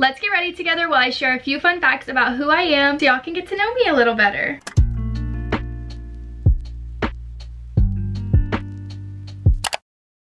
Let's get ready together while I share a few fun facts about who I am so y'all can get to know me a little better.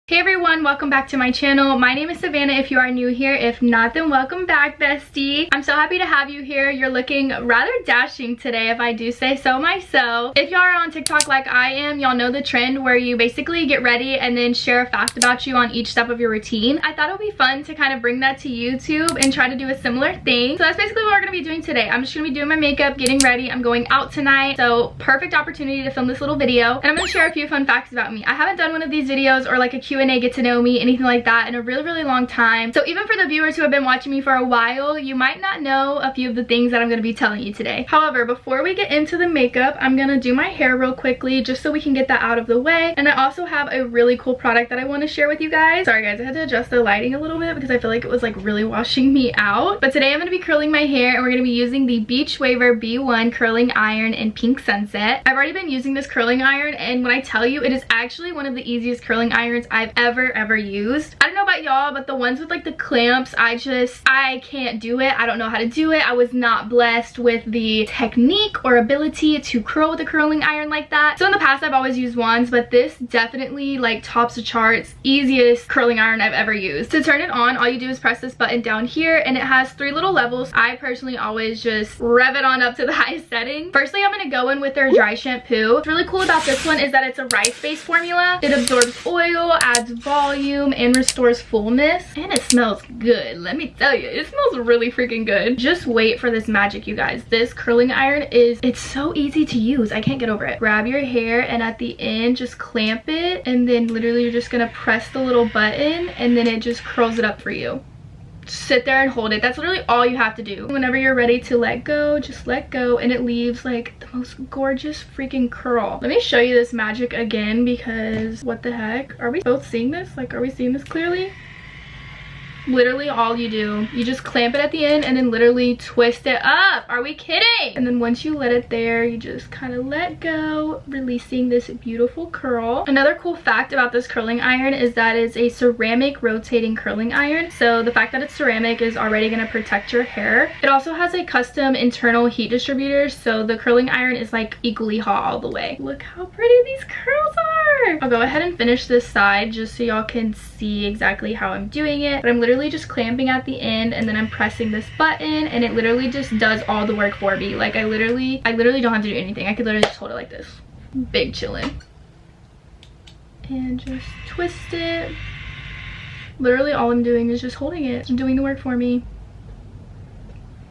Hey everyone, welcome back to my channel. My name is Savannah if you are new here. If not, then welcome back, bestie. I'm so happy to have you here. You're looking rather dashing today, if I do say so myself. If y'all are on TikTok like I am, y'all know the trend where you basically get ready and then share a fact about you on each step of your routine. I thought it would be fun to kind of bring that to YouTube and try to do a similar thing. So that's basically what we're going to be doing today. I'm just going to be doing my makeup, getting ready. I'm going out tonight, so perfect opportunity to film this little video. And I'm going to share a few fun facts about me. I haven't done one of these videos or like a Q&A get to know me, anything like that in a really long time. So even for the viewers who have been watching me for a while, you might not know a few of the things that I'm going to be telling you today. However, before we get into the makeup, I'm going to do my hair real quickly just so we can get that out of the way. And I also have a really cool product that I want to share with you guys. Sorry guys, I had to adjust the lighting a little bit because I feel like it was like really washing me out. But today I'm going to be curling my hair and we're going to be using the beachwaver B1 curling iron in pink sunset. I've already been using this curling iron, and when I tell you, it is actually one of the easiest curling irons I've ever used. I don't know about y'all, but the ones with like the clamps, I can't do it. I don't know how to do it. I was not blessed with the technique or ability to curl with a curling iron like that. So in the past I've always used wands, but this definitely like tops the charts. Easiest curling iron I've ever used. To turn it on, all you do is press this button down here, and it has 3 little levels. I personally always just rev it on up to the highest setting. Firstly, I'm gonna go in with their dry shampoo. What's really cool about this one is that it's a rice-based formula. It absorbs oil, adds volume, and restores fullness, and it smells good. Let me tell you, it smells really freaking good. Just wait for this magic, you guys. This curling iron it's so easy to use. I can't get over it. Grab your hair and at the end just clamp it, and then literally you're just gonna press the little button and then it just curls it up for you. Sit there and hold it. That's literally all you have to do. Whenever you're ready to let go, just let go, and it leaves like the most gorgeous freaking curl. Let me show you this magic again, because what the heck, are we both seeing this? Like, are we seeing this clearly? Literally all you do, you just clamp it at the end and then literally twist it up. Are we kidding? And then once you let it there, you just kind of let go, releasing this beautiful curl. Another cool fact about this curling iron is that it's a ceramic rotating curling iron. So the fact that it's ceramic is already going to protect your hair. It also has a custom internal heat distributor, so the curling iron is like equally hot all the way. Look how pretty these curls are. I'll go ahead and finish this side just so y'all can see exactly how I'm doing it. But I'm literally just clamping at the end, and then I'm pressing this button, and it literally just does all the work for me. Like I literally don't have to do anything. I could literally just hold it like this. Big chillin'. And just twist it. Literally all I'm doing is just holding it. It's doing the work for me.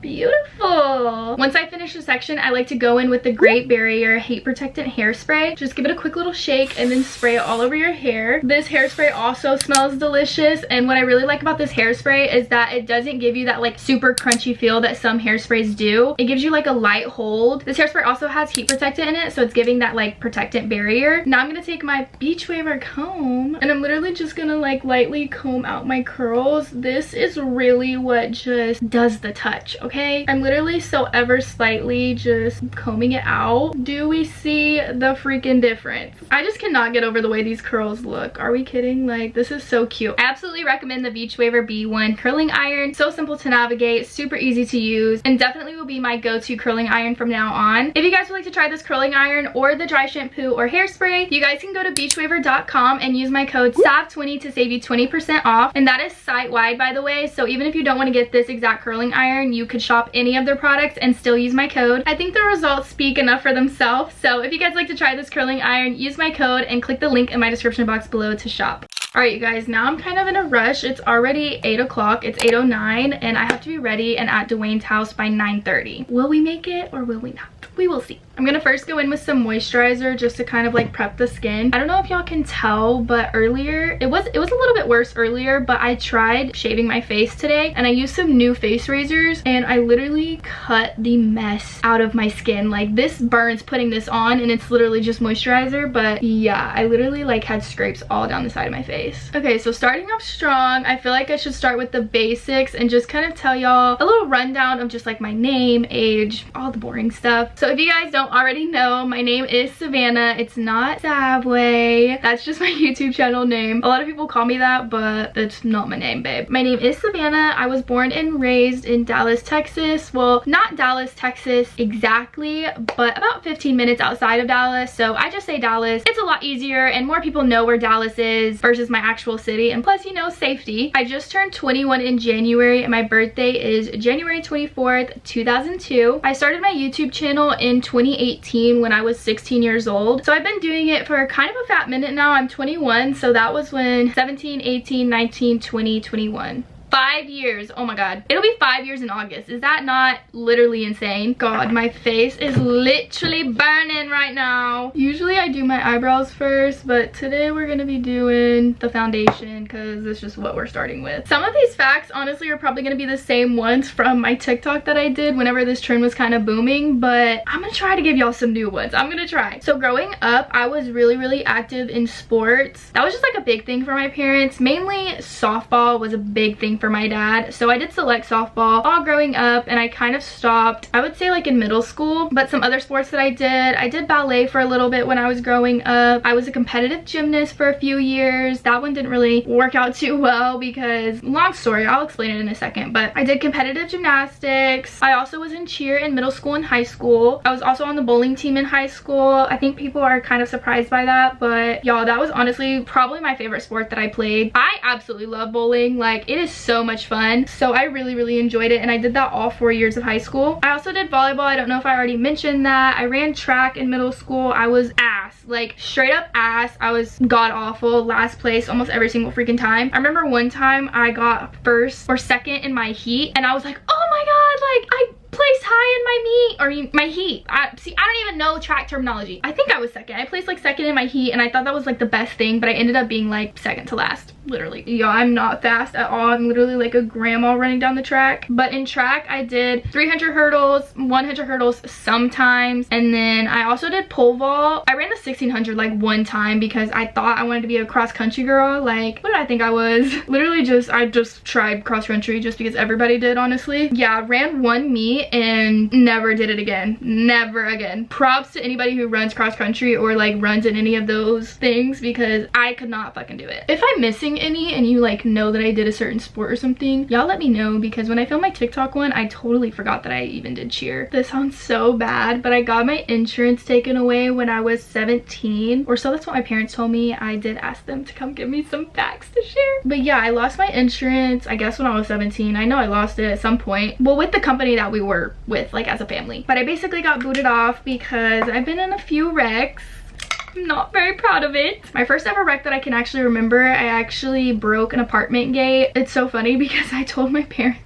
Beautiful. Once I finish a section, I like to go in with the Great Barrier Heat Protectant Hairspray. Just give it a quick little shake and then spray it all over your hair. This hairspray also smells delicious, and what I really like about this hairspray is that it doesn't give you that like super crunchy feel that some hairsprays do. It gives you like a light hold. This hairspray also has heat protectant in it, so it's giving that like protectant barrier. Now I'm gonna take my beachwaver comb and I'm literally just gonna like lightly comb out my curls. This is really what just does the touch, okay? I'm literally so ever slightly just combing it out. Do we see the freaking difference? I just cannot get over the way these curls look. Are we kidding? Like, this is so cute. I absolutely recommend the beachwaver B1 curling iron. So simple to navigate, super easy to use, and definitely will be my go-to curling iron from now on. If you guys would like to try this curling iron or the dry shampoo or hairspray, you guys can go to beachwaver.com and use my code SAV20 to save you 20% off, and that is site-wide, by the way. So even if you don't want to get this exact curling iron, you could shop any of their products and still use my code. I think the results speak enough for themselves. So if you guys like to try this curling iron, use my code and click the link in my description box below to shop. Alright you guys, now I'm kind of in a rush. It's already 8 o'clock, it's 8:09, and I have to be ready and at Dwayne's house by 9:30. Will we make it or will we not? We will see. I'm gonna first go in with some moisturizer just to kind of like prep the skin. I don't know if y'all can tell, but earlier it was a little bit worse earlier, but I tried shaving my face today and I used some new face razors and I literally cut the mess out of my skin. Like, this burns putting this on and it's literally just moisturizer, but yeah, I literally like had scrapes all down the side of my face. Okay, so starting off strong, I feel like I should start with the basics and just kind of tell y'all a little rundown of just like my name, age, all the boring stuff. So if you guys don't don't already know, my name is Savannah. It's not SavWay. That's just my YouTube channel name. A lot of people call me that, but that's not my name, babe. My name is Savannah. I was born and raised in Dallas, Texas. Well, not Dallas, Texas exactly, but about 15 minutes outside of Dallas. So I just say Dallas. It's a lot easier and more people know where Dallas is versus my actual city. And plus, you know, safety. I just turned 21 in January and my birthday is January 24th, 2002. I started my YouTube channel in 2018 when I was 16 years old. So I've been doing it for kind of a fat minute now. I'm 21, so that was when 17, 18, 19, 20, 21. 5 years. Oh my god, it'll be 5 years in August. Is that not literally insane? God, my face is literally burning right now. Usually I do my eyebrows first, but today we're gonna be doing the foundation because it's just what we're starting with. Some of these facts honestly are probably gonna be the same ones from my TikTok that I did whenever this trend was kind of booming, but I'm gonna try to give y'all some new ones. I'm gonna try. So growing up, I was really active in sports. That was just like a big thing for my parents. Mainly softball was a big thing for my dad, so I did select softball all growing up, and I kind of stopped, I would say, like in middle school. But some other sports that I did ballet for a little bit when I was growing up. I was a competitive gymnast for a few years. That one didn't really work out too well because, long story, I'll explain it in a second, but I did competitive gymnastics. I also was in cheer in middle school and high school. I was also on the bowling team in high school. I think people are kind of surprised by that, but y'all, that was honestly probably my favorite sport that I played. I absolutely love bowling. Like, it is so much fun. So I really enjoyed it, and I did that all 4 years of high school. I also did volleyball. I don't know if I already mentioned that. I ran track in middle school. I was ass, like straight up ass. I was god awful, last place almost every single freaking time. I remember one time I got first or second in my heat, and I was like, oh my god, like I placed high in my meet, or my heat. I don't even know track terminology. I think I was second. I placed like second in my heat, and I thought that was like the best thing, but I ended up being like second to last, literally. Yo, I'm not fast at all. I'm literally like a grandma running down the track. But in track, I did 300 hurdles, 100 hurdles sometimes, and then I also did pole vault. I ran the 1600 like one time because I thought I wanted to be a cross country girl. Like, what did I think I was? Literally I just tried cross country just because everybody did, honestly. Yeah, I ran one meet and never did it again. Never again. Props to anybody who runs cross country or like runs in any of those things, because I could not fucking do it. If I'm missing any and you like know that I did a certain sport or something, y'all let me know, because when I filmed my TikTok one, I totally forgot that I even did cheer. This sounds so bad, but I got my insurance taken away when I was 17 or so. That's what my parents told me. I did ask them to come give me some facts to share. But yeah, I lost my insurance, I guess, when I was 17. I know I lost it at some point. Well, with the company that we were with, like as a family. But I basically got booted off because I've been in a few wrecks. I'm not very proud of it. My first ever wreck that I can actually remember, I actually broke an apartment gate. It's so funny because I told my parents,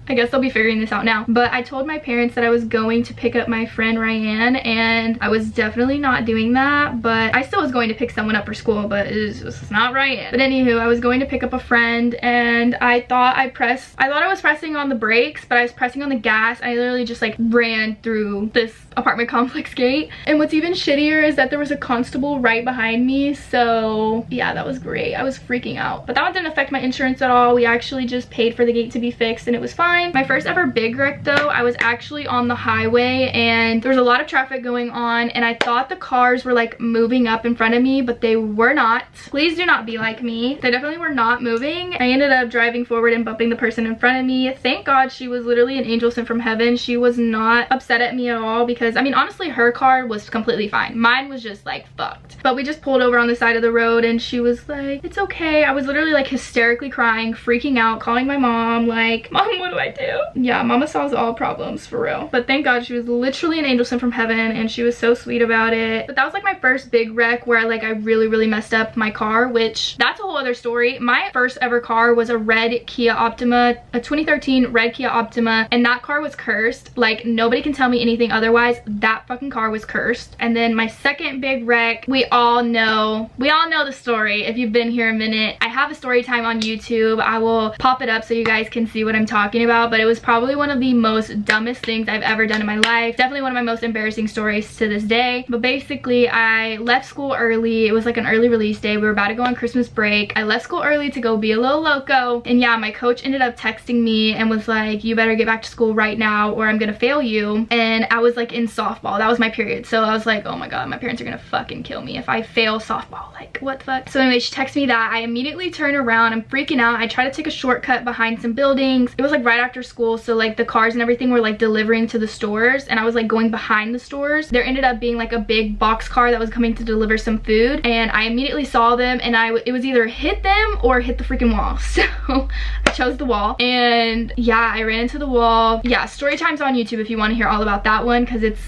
I guess they'll be figuring this out now, but I told my parents that I was going to pick up my friend Ryan, and I was definitely not doing that, but I still was going to pick someone up for school, but it's not Ryan. But anywho, I was going to pick up a friend, and I thought I was pressing on the brakes, but I was pressing on the gas. I literally just like ran through this apartment complex gate. And what's even shittier is that there was a constable right behind me, so yeah, that was great. I was freaking out, but that one didn't affect my insurance at all. We actually just paid for the gate to be fixed, and it was fine. My first ever big wreck though, I was actually on the highway, and there was a lot of traffic going on, and I thought the cars were like moving up in front of me, but they were not. Please do not be like me. They definitely were not moving. I ended up driving forward and bumping the person in front of me. Thank God she was literally an angel sent from heaven. She was not upset at me at all, because I mean, honestly, her car was completely fine. Mine was just like fucked. But we just pulled over on the side of the road, and she was like, it's okay. I was literally like hysterically crying, freaking out, calling my mom, like, Mom, what do I do? Yeah, mama solves all problems, for real. But thank God she was literally an angel sent from heaven, and she was so sweet about it. But that was like my first big wreck where like I really messed up my car, which that's a whole other story. My first ever car was a red Kia Optima, a 2013 red Kia Optima, and that car was cursed. Like, nobody can tell me anything otherwise. That fucking car was cursed. And then my second big wreck, we all know the story if you've been here a minute. I have a story time on YouTube. I will pop it up so you guys can see what I'm talking about. about, but it was probably one of the most dumbest things I've ever done in my life. Definitely one of my most embarrassing stories to this day. But basically, I left school early. It was like an early release day. We were about to go on Christmas break. I left school early to go be a little loco. And yeah, my coach ended up texting me and was like, you better get back to school right now or I'm gonna fail you. And I was like in softball. That was my period. So I was like, oh my god, my parents are gonna fucking kill me if I fail softball. Like, what the fuck? So anyway, she texted me that. I immediately turn around. I'm freaking out. I try to take a shortcut behind some buildings. It was like right after school, so like the cars and everything were like delivering to the stores, and I was like going behind the stores. There ended up being like a big box car that was coming to deliver some food, and I immediately saw them, and it was either hit them or hit the freaking wall. So I chose the wall, and yeah, I ran into the wall. Yeah, story time's on YouTube if you want to hear all about that one, because it's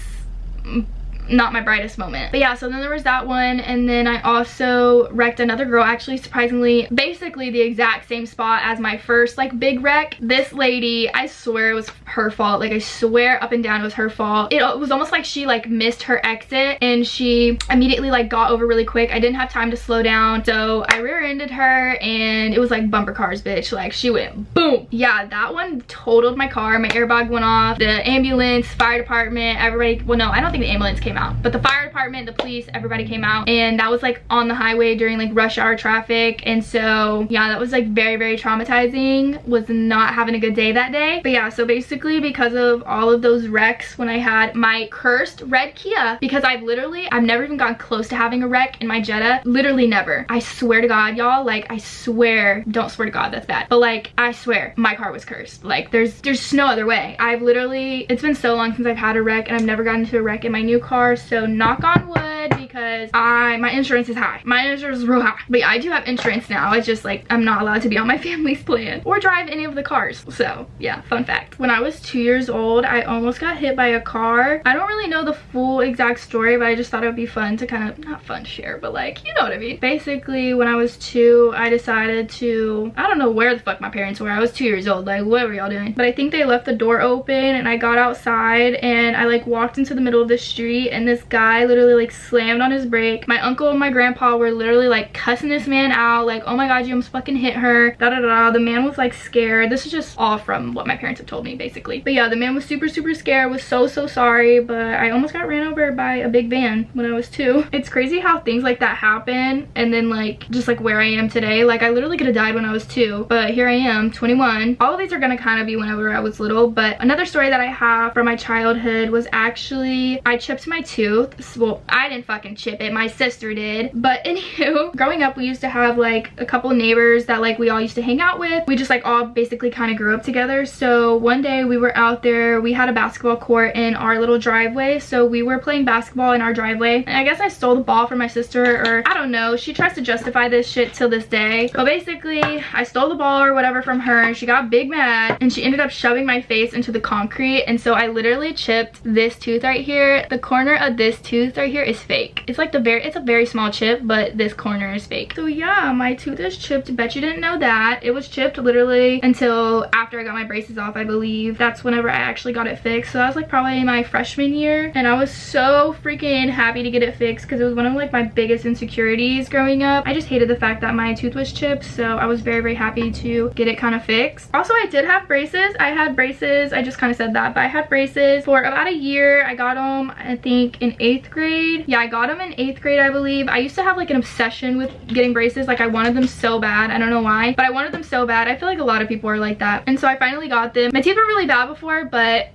not my brightest moment. But yeah, so then there was that one, and then I also wrecked another girl, actually, surprisingly, basically the exact same spot as my first like big wreck. This lady, I swear it was her fault. Like, I swear up and down it was her fault. It was almost like she like missed her exit and she immediately like got over really quick. I didn't have time to slow down, so I rear-ended her, and it was like bumper cars, bitch. Like, she went boom. Yeah, that one totaled my car. My airbag went off. The ambulance, fire department, everybody, well, no, I don't think the ambulance came out, but the fire department, the police, everybody came out, and that was like on the highway during like rush hour traffic. And so yeah, that was like very, very traumatizing. Was not having a good day that day. But yeah, so basically because of all of those wrecks, when I had my cursed red Kia, because I've never even gotten close to having a wreck in my Jetta. Literally never. I swear to God, y'all, like, I swear, don't swear to God, that's bad, but like, I swear my car was cursed. Like, there's no other way. I've literally, it's been so long since I've had a wreck, and I've never gotten into a wreck in my new car. So knock on wood, because my insurance is high. My insurance is real high. But yeah, I do have insurance now. It's just like I'm not allowed to be on my family's plan or drive any of the cars. So yeah, fun fact. When I was 2 years old, I almost got hit by a car. I don't really know the full exact story, but I just thought it would be fun to kind of, not fun to share, but like, you know what I mean. Basically, when I was 2, I decided to, I don't know where the fuck my parents were. I was 2 years old. Like, what were y'all doing? But I think they left the door open, and I got outside, and I like walked into the middle of the street, and this guy literally like slammed on his brake. My uncle and my grandpa were literally like cussing this man out, like, oh my god, you almost fucking hit her, da da da. The man was like scared. This is just all from what my parents have told me, basically. But yeah, the man was super scared, was so sorry, but I almost got ran over by a big van when I was 2. It's crazy how things like that happen, and then like just like where I am today. Like, I literally could have died when I was 2, but here I am, 21. All of these are gonna kind of be whenever I was little. But another story that I have from my childhood was actually, I chipped my tooth. Well, I didn't fucking chip it, my sister did. But anywho, growing up, we used to have like a couple neighbors that like we all used to hang out with. We just like all basically kind of grew up together. So one day we were out there, we had a basketball court in our little driveway, so we were playing basketball in our driveway, and I guess I stole the ball from my sister, or I don't know, she tries to justify this shit till this day. But basically, I stole the ball or whatever from her, and she got big mad, and she ended up shoving my face into the concrete, and so I literally chipped this tooth right here. The corner of this tooth right here is fake. It's like it's a very small chip, but this corner is fake. So yeah, my tooth is chipped. Bet you didn't know that. It was chipped literally until after I got my braces off, I believe. That's whenever I actually got it fixed. So that was like probably my freshman year, and I was so freaking happy to get it fixed because it was one of like my biggest insecurities growing up. I just hated the fact that my tooth was chipped, so I was very happy to get it kind of fixed. Also, I did have braces. I had braces, I just kind of said that, but I had braces for about a year. I got them, I think, in 8th grade. Yeah, I got them in 8th grade, I believe. I used to have like an obsession with getting braces. Like, I wanted them so bad. I don't know why, but I wanted them so bad. I feel like a lot of people are like that. And so I finally got them. My teeth were really bad before, but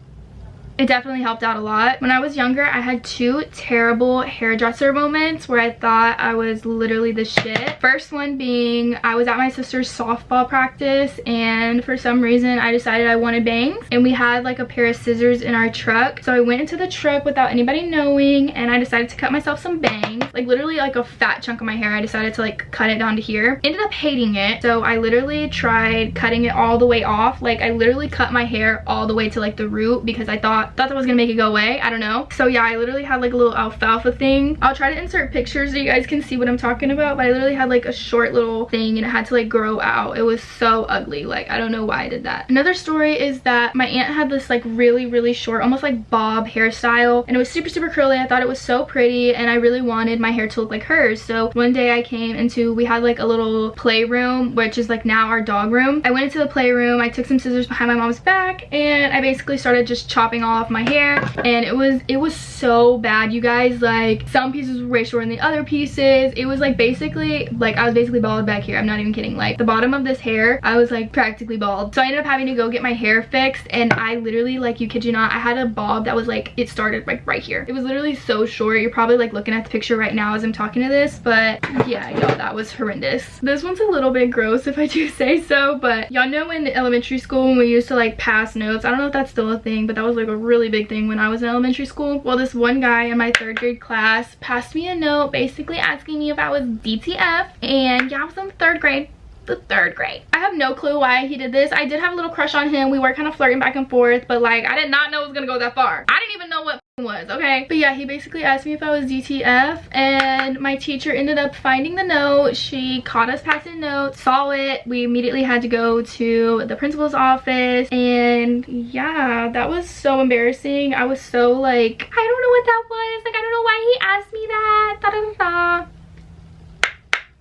it definitely helped out a lot. When I was younger, I had 2 terrible hairdresser moments where I thought I was literally the shit. First one being, I was at my sister's softball practice, and for some reason I decided I wanted bangs, and we had like a pair of scissors in our truck. So I went into the truck without anybody knowing, and I decided to cut myself some bangs, like literally like a fat chunk of my hair. I decided to like cut it down to here. Ended up hating it, so I literally tried cutting it all the way off. Like, I literally cut my hair all the way to like the root because I thought thought that was gonna make it go away. I don't know. So yeah, I literally had like a little alfalfa thing. I'll try to insert pictures so you guys can see what I'm talking about, but I literally had like a short little thing and it had to like grow out. It was so ugly. Like, I don't know why I did that. Another story is that my aunt had this like really short, almost like bob hairstyle, and it was super curly. I thought it was so pretty and I really wanted my hair to look like hers. So one day I came into, we had like a little playroom, which is like now our dog room. I went into the playroom, I took some scissors behind my mom's back, and I basically started just chopping off my hair, and it was so bad, you guys. Like, some pieces were way shorter than the other pieces. It was like basically, like, I was basically bald back here. I'm not even kidding. Like, the bottom of this hair, I was like practically bald. So I ended up having to go get my hair fixed, and I literally, like, you kid you not, I had a bob that was like, it started like right here. It was literally so short. You're probably like looking at the picture right now as I'm talking to this, but yeah, y'all, that was horrendous. This one's a little bit gross if I do say so, but y'all know in elementary school when we used to like pass notes, I don't know if that's still a thing, but that was like a really big thing when I was in elementary school. Well, this one guy in my 3rd grade class passed me a note basically asking me if I was DTF, and yeah, I was in 3rd grade. The 3rd grade. I have no clue why he did this. I did have a little crush on him. We were kind of flirting back and forth, but like, I did not know it was gonna go that far. I didn't even know what was, okay? But yeah, he basically asked me if I was DTF, and my teacher ended up finding the note. She caught us passing notes, saw it. We immediately had to go to the principal's office, and yeah, that was so embarrassing. I was so like, I don't know what that was. Like, I don't know why he asked me that. Da, da, da, da.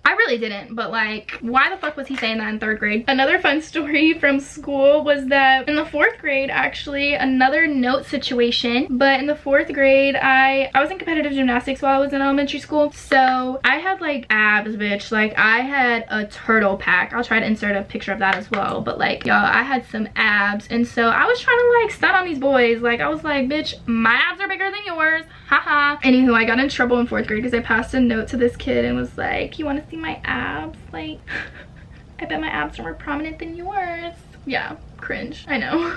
I really didn't, but like, why the fuck was he saying that in 3rd grade? Another fun story from school was that in the 4th grade, actually, another note situation, but in the 4th grade, I was in competitive gymnastics while I was in elementary school, so I had like abs, bitch. Like, I had a turtle pack. I'll try to insert a picture of that as well, but like, y'all, I had some abs, and so I was trying to like stunt on these boys. Like, I was like, bitch, my abs are bigger than yours, haha. Anywho, I got in trouble in 4th grade because I passed a note to this kid and was like, you want to see my abs? Like, I bet my abs are more prominent than yours. Yeah, cringe, I know.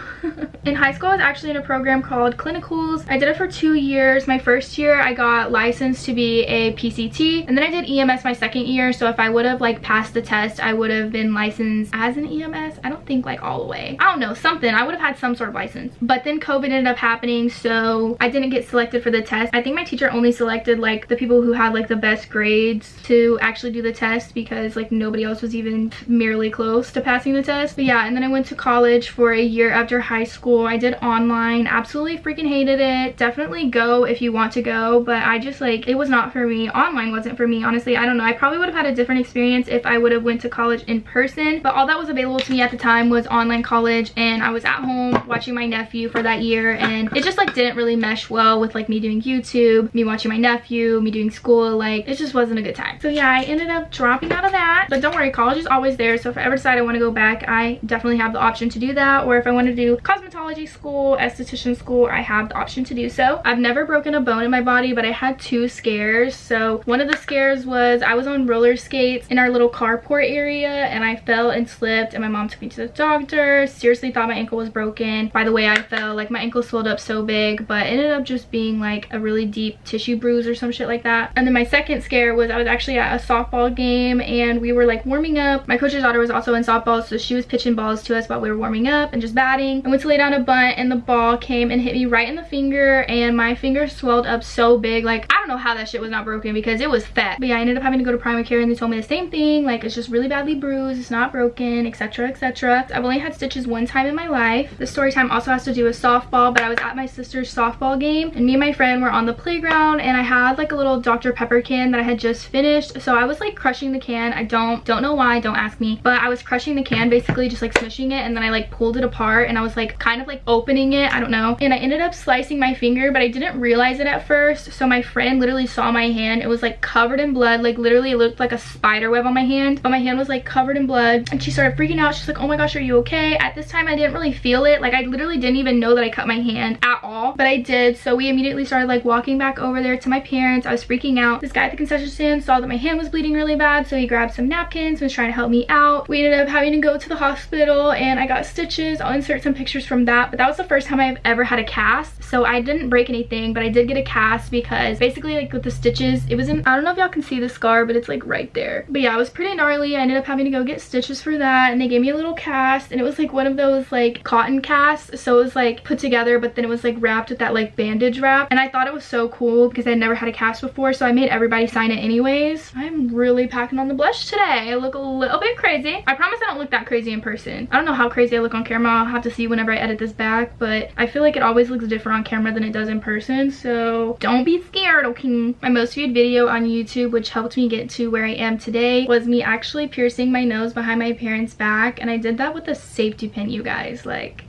In high school, I was actually in a program called Clinicals. I did it for 2 years. My first year, I got licensed to be a PCT, and then I did EMS my 2nd year. So if I would have like passed the test, I would have been licensed as an EMS. I don't think like all the way. I don't know, something. I would have had some sort of license. But then COVID ended up happening, so I didn't get selected for the test. I think my teacher only selected like the people who had like the best grades to actually do the test, because like nobody else was even merely close to passing the test. But yeah, and then I went to college for a year after high school. I did online, absolutely freaking hated it. Definitely go if you want to go, but I just like, it was not for me. Online wasn't for me, honestly. I don't know, I probably would have had a different experience if I would have went to college in person, but all that was available to me at the time was online college, and I was at home watching my nephew for that year, and it just like didn't really mesh well with like me doing YouTube, me watching my nephew, me doing school. Like, it just wasn't a good time. So yeah, I ended up dropping out of that, but don't worry, college is always there. So if I ever decide I want to go back, I definitely have the option to do that. Or if I want to do cosmetology school, esthetician school, I have the option to do so. I've never broken a bone in my body, but I had 2 scares. So one of the scares was I was on roller skates in our little carport area, and I fell and slipped, and my mom took me to the doctor. Seriously thought my ankle was broken by the way I fell. Like, my ankle swelled up so big, but it ended up just being like a really deep tissue bruise or some shit like that. And then my 2nd scare was I was actually at a softball game, and we were like warming up. My coach's daughter was also in softball, so she was pitching balls to us while we were warming up and just batting. I went to lay down a bunt, and the ball came and hit me right in the finger, and my finger swelled up so big. Like, I don't know how that shit was not broken because it was fat. But yeah, I ended up having to go to primary care, and they told me the same thing. Like, it's just really badly bruised, it's not broken, etc, etc. I've only had stitches 1 time in my life. The story time also has to do with softball, but I was at my sister's softball game, and me and my friend were on the playground, and I had like a little Dr. Pepper can that I had just finished. So I was like crushing the can. I don't know why, don't ask me, but I was crushing the can, basically just like smushing it, and then I like pulled it apart, and I was like kind of like opening it, I don't know, and I ended up slicing my finger, but I didn't realize it at first. So my friend literally saw my hand. It was like covered in blood. Like, literally it looked like a spider web on my hand, but my hand was like covered in blood, and she started freaking out. She's like, oh my gosh, are you okay? At this time I didn't really feel it. Like, I literally didn't even know that I cut my hand at all, but I did. So we immediately started like walking back over there to my parents. I was freaking out. This guy at the concession stand saw that my hand was bleeding really bad, so he grabbed some napkins and was trying to help me out. We ended up having to go to the hospital, and I got stitches. I'll insert some pictures from that. that. But that was the first time I've ever had a cast. So I didn't break anything, but I did get a cast because basically like with the stitches, it was in, I don't know if y'all can see the scar, but it's like right there. But yeah, it was pretty gnarly. I ended up having to go get stitches for that, and they gave me a little cast, and it was like one of those like cotton casts. So it was like put together, but then it was like wrapped with that like bandage wrap. And I thought it was so cool because I'd never had a cast before, so I made everybody sign it anyways. I'm really packing on the blush today. I look a little bit crazy. I promise I don't look that crazy in person. I don't know how crazy I look on camera. I'll have to see whenever I edit this back, but I feel like it always looks different on camera than it does in person, so don't be scared, okay? My most viewed video on YouTube, which helped me get to where I am today, was me actually piercing my nose behind my parents' back, and I did that with a safety pin, you guys. Like,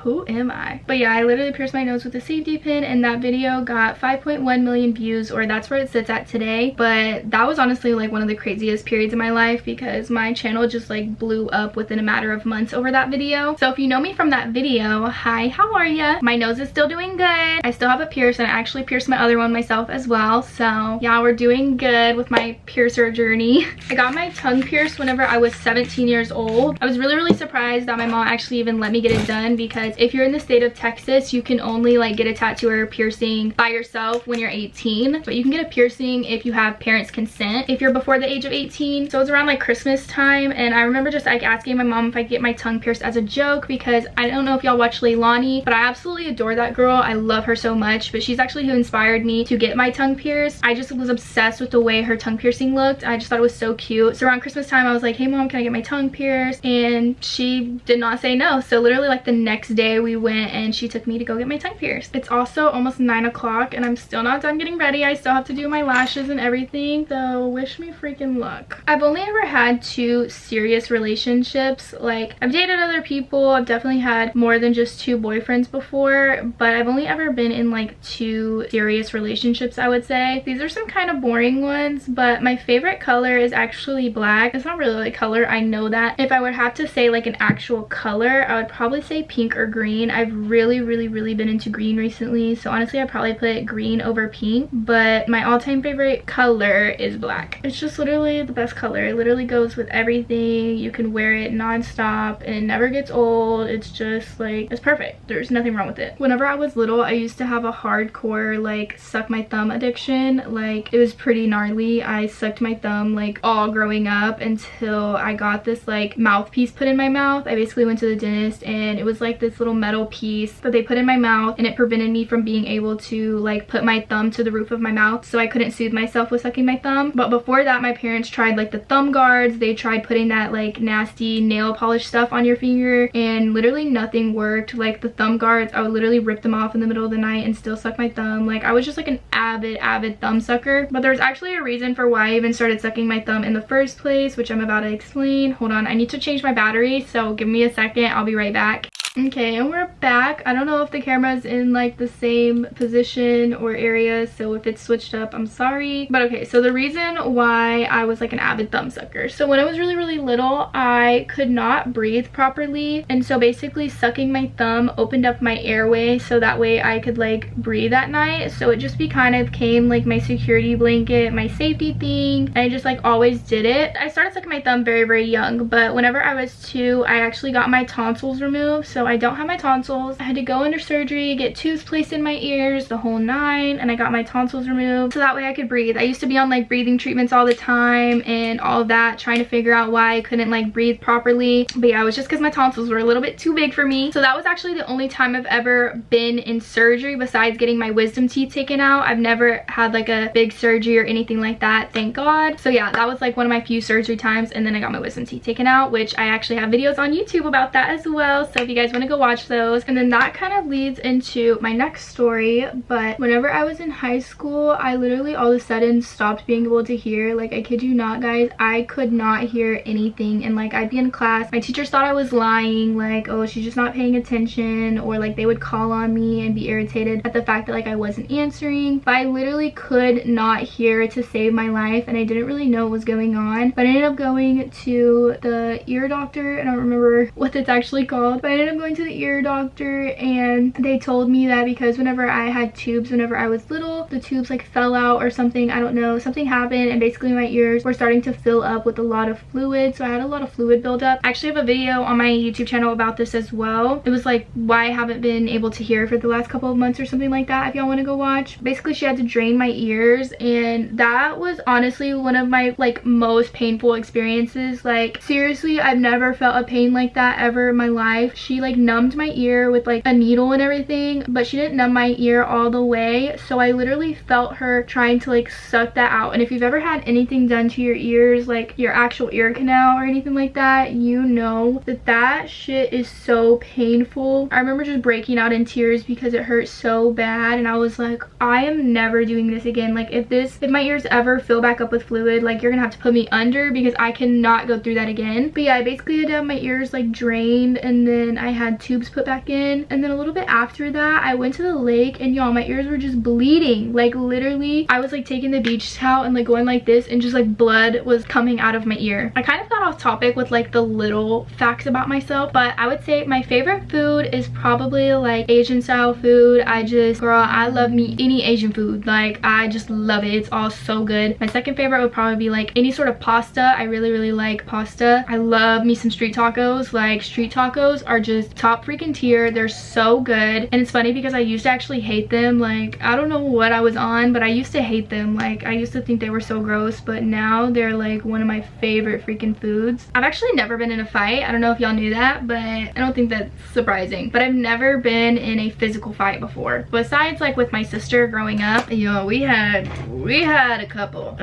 who am I? But yeah, I literally pierced my nose with a safety pin, and that video got 5.1 million views, or that's where it sits at today. But that was honestly like one of the craziest periods of my life because my channel just like blew up within a matter of months over that video. So if you know me from that video, hi, how are ya? My nose is still doing good. I still have it pierced, and I actually pierced my other one myself as well. So yeah, we're doing good with my piercer journey. I got my tongue pierced whenever I was 17 years old. I was really surprised that my mom actually even let me get it done, because if you're in the state of Texas, you can only like get a tattoo or a piercing by yourself when you're 18, but you can get a piercing if you have parents' consent if you're before the age of 18. So it was around like Christmas time, and I remember just like asking my mom if I could get my tongue pierced as a joke, because I don't know if y'all watch Leilani, but I absolutely adore that girl. I love her so much, but she's actually who inspired me to get my tongue pierced. I just was obsessed with the way her tongue piercing looked. I just thought it was so cute. So around Christmas time, I was like, hey mom, can I get my tongue pierced? And she did not say no. So literally like the next day we went and she took me to go get my tongue pierced. It's also almost 9 o'clock and I'm still not done getting ready. I still have to do my lashes and everything, so wish me freaking luck. I've only ever had 2 serious relationships. Like, I've dated other people, I've definitely had more than just 2 boyfriends before, but I've only ever been in like 2 serious relationships, I would say. These are some kind of boring ones, but my favorite color is actually black. It's not really like color, I know that. If I would have to say like an actual color, I would probably say pink or green. I've really been into green recently, so honestly I'd probably put green over pink, but my all-time favorite color is black. It's just literally the best color. It literally goes with everything. You can wear it non-stop and it never gets old. It's just like, it's perfect. There's nothing wrong with it. Whenever I was little, I used to have a hardcore like suck my thumb addiction. Like, it was pretty gnarly. I sucked my thumb like all growing up until I got this like mouthpiece put in my mouth. I basically went to the dentist and it was like this little metal piece that they put in my mouth, and it prevented me from being able to like put my thumb to the roof of my mouth, so I couldn't soothe myself with sucking my thumb. But before that, my parents tried like the thumb guards. They tried putting that like nasty nail polish stuff on your finger, and literally nothing worked. Like the thumb guards, I would literally rip them off in the middle of the night and still suck my thumb. Like, I was just like an avid thumb sucker. But there's actually a reason for why I even started sucking my thumb in the first place, which I'm about to explain. Hold on, I need to change my battery, so give me a second. I'll be right back. Okay, and we're back. I don't know if the camera's in like the same position or area, so if it's switched up, I'm sorry. But okay, so the reason why I was like an avid thumb sucker. So when I was really little, I could not breathe properly, and so basically sucking my thumb opened up my airway so that way I could like breathe at night. So it just kind of became like my security blanket, my safety thing, and I just like always did it. I started sucking my thumb very young, but whenever I was 2, I actually got my tonsils removed. So I don't have my tonsils. I had to go under surgery, get tubes placed in my ears, the whole 9, and I got my tonsils removed so that way I could breathe. I used to be on like breathing treatments all the time and all of that, trying to figure out why I couldn't like breathe properly. But yeah, it was just because my tonsils were a little bit too big for me. So that was actually the only time I've ever been in surgery besides getting my wisdom teeth taken out. I've never had like a big surgery or anything like that, thank God. So yeah, that was like one of my few surgery times, and then I got my wisdom teeth taken out, which I actually have videos on YouTube about that as well, so if you guys want to go watch those. And then that kind of leads into my next story. But whenever I was in high school, I literally all of a sudden stopped being able to hear. Like, I kid you not, guys, I could not hear anything. And like, I'd be in class, my teachers thought I was lying, like, oh, she's just not paying attention, or like they would call on me and be irritated at the fact that like I wasn't answering. But I literally could not hear to save my life, and I didn't really know what was going on. But I ended up going to the ear doctor, and I don't remember what it's actually called, but I ended up going to the ear doctor, and they told me that because whenever I had tubes whenever I was little, the tubes like fell out or something, I don't know, something happened, and basically my ears were starting to fill up with a lot of fluid. So I had a lot of fluid buildup. I actually have a video on my YouTube channel about this as well. It was like why I haven't been able to hear for the last couple of months or something like that, if y'all want to go watch. Basically she had to drain my ears, and that was honestly one of my like most painful experiences. Like seriously, I've never felt a pain like that ever in my life. She like numbed my ear with like a needle and everything, but she didn't numb my ear all the way, so I literally felt her trying to like suck that out. And if you've ever had anything done to your ears, like your actual ear canal or anything like that, you know that that shit is so painful. I remember just breaking out in tears because it hurt so bad, and I was like, I am never doing this again. Like if my ears ever fill back up with fluid, like you're gonna have to put me under, because I cannot go through that again. But yeah, I basically had to have my ears like drained, and then I had tubes put back in, and then a little bit after that I went to the lake, and y'all, my ears were just bleeding. Like literally I was like taking the beach towel and like going like this, and just like blood was coming out of my ear. I kind of got off topic with like the little facts about myself, but I would say my favorite food is probably like Asian style food. Girl, I love me any Asian food. Like I just love it. It's all so good. My second favorite would probably be like any sort of pasta. I really like pasta. I love me some street tacos. Like street tacos are just top freaking tier. They're so good. And it's funny because I used to actually hate them. Like I don't know what I was on, but I used to hate them. Like I used to think they were so gross, but now they're like one of my favorite freaking foods. I've actually never been in a fight. I don't know if y'all knew that, but I don't think that's surprising. But I've never been in a physical fight before. Besides like with my sister growing up, you know, we had a couple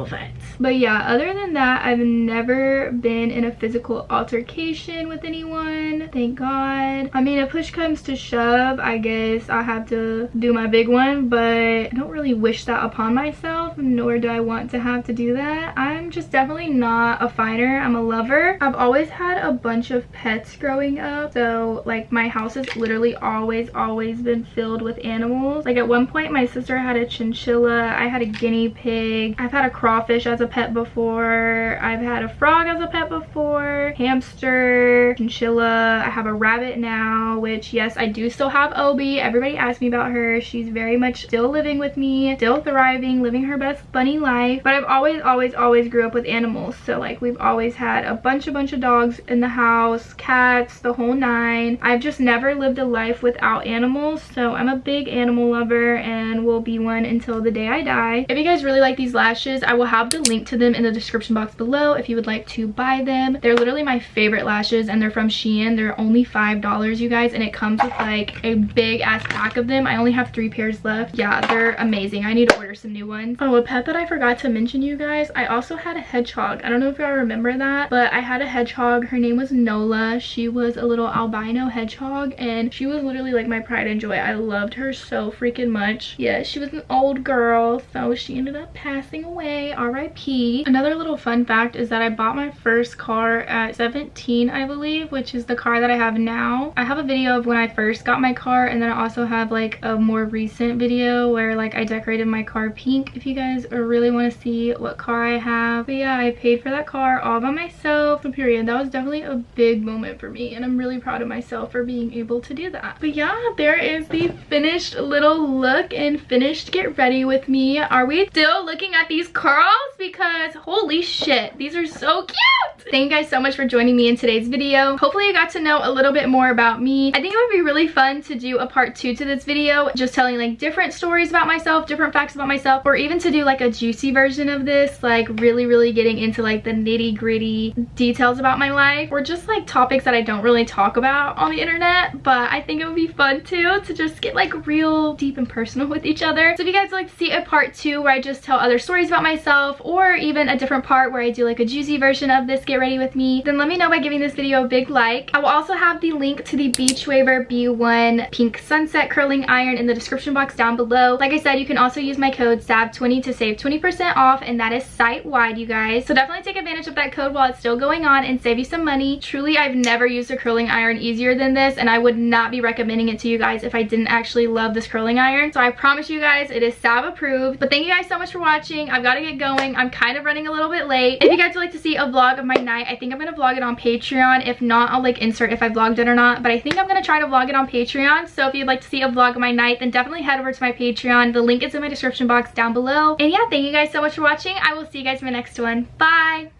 fights. But yeah, other than that, I've never been in a physical altercation with anyone, thank God. I mean, if push comes to shove, I guess I'll have to do my big one, but I don't really wish that upon myself, nor do I want to have to do that. I'm just definitely not a fighter. I'm a lover. I've always had a bunch of pets growing up, so like my house has literally always been filled with animals. Like at one point my sister had a chinchilla, I had a guinea pig, I've had a crawfish as a pet before, I've had a frog as a pet before, hamster, chinchilla, I have a rabbit now, which yes, I do still have Obi. Everybody asks me about her. She's very much still living with me, still thriving, living her best bunny life. But I've always grew up with animals, so like we've always had a bunch of dogs in the house, cats, the whole nine. I've just never lived a life without animals, so I'm a big animal lover and will be one until the day I die. If you guys really like these lashes, I will have the link to them in the description box below if you would like to buy them. They're literally my favorite lashes, and they're from Shein. They're only $5, you guys, and it comes with like a big ass pack of them. I only have 3 pairs left. Yeah, they're amazing. I need to order some new ones. Oh, a pet that I forgot to mention, you guys, I also had a hedgehog. I don't know if y'all remember that, but I had a hedgehog. Her name was Nola. She was a little albino hedgehog, and she was literally like my pride and joy. I loved her so freaking much. Yeah, she was an old girl, so she ended up passing away, RIP. Another little fun fact is that I bought my first car at 17, I believe, which is the car that I have now. I have a video of when I first got my car, and then I also have like a more recent video where like I decorated my car pink, if you guys really want to see what car I have. But yeah, I paid for that car all by myself, so period. That was definitely a big moment for me, and I'm really proud of myself for being able to do that. But yeah, there is the finished little look and finished get ready with me. Are we still looking at these curls? Because holy shit, these are so cute. Thank you guys so much for joining me in today's video. Hopefully you got to know a little bit more about me. I think it would be really fun to do a part 2 to this video, just telling like different stories about myself, different facts about myself, or even to do like a juicy version of this, like really getting into like the nitty-gritty details about my life, or just like topics that I don't really talk about on the internet. But I think it would be fun too to just get like real deep and personal with each other. So if you guys would like to see a part 2 where I just tell other stories about myself, or even a different part where I do like a juicy version of this get ready with me, then let me know by giving this video a big like. I will also have the link to the beachwaver B1 pink sunset curling iron in the description box down below. Like I said, you can also use my code SAV20 to save 20% off, and that is site-wide, you guys. So definitely take advantage of that code while it's still going on and save you some money. Truly, I've never used a curling iron easier than this, and I would not be recommending it to you guys if I didn't actually love this curling iron. So I promise you guys, it is Sav approved. But thank you guys so much for watching. I've got to get going. I'm kind of running a little bit late. If you guys would like to see a vlog of my night, I think I'm gonna vlog it on Patreon. If not, I'll like insert if I vlog vlogged it or not, but I think I'm gonna try to vlog it on Patreon. So if you'd like to see a vlog of my night, then definitely head over to my Patreon. The link is in my description box down below. And yeah, thank you guys so much for watching. I will see you guys in my next one. Bye!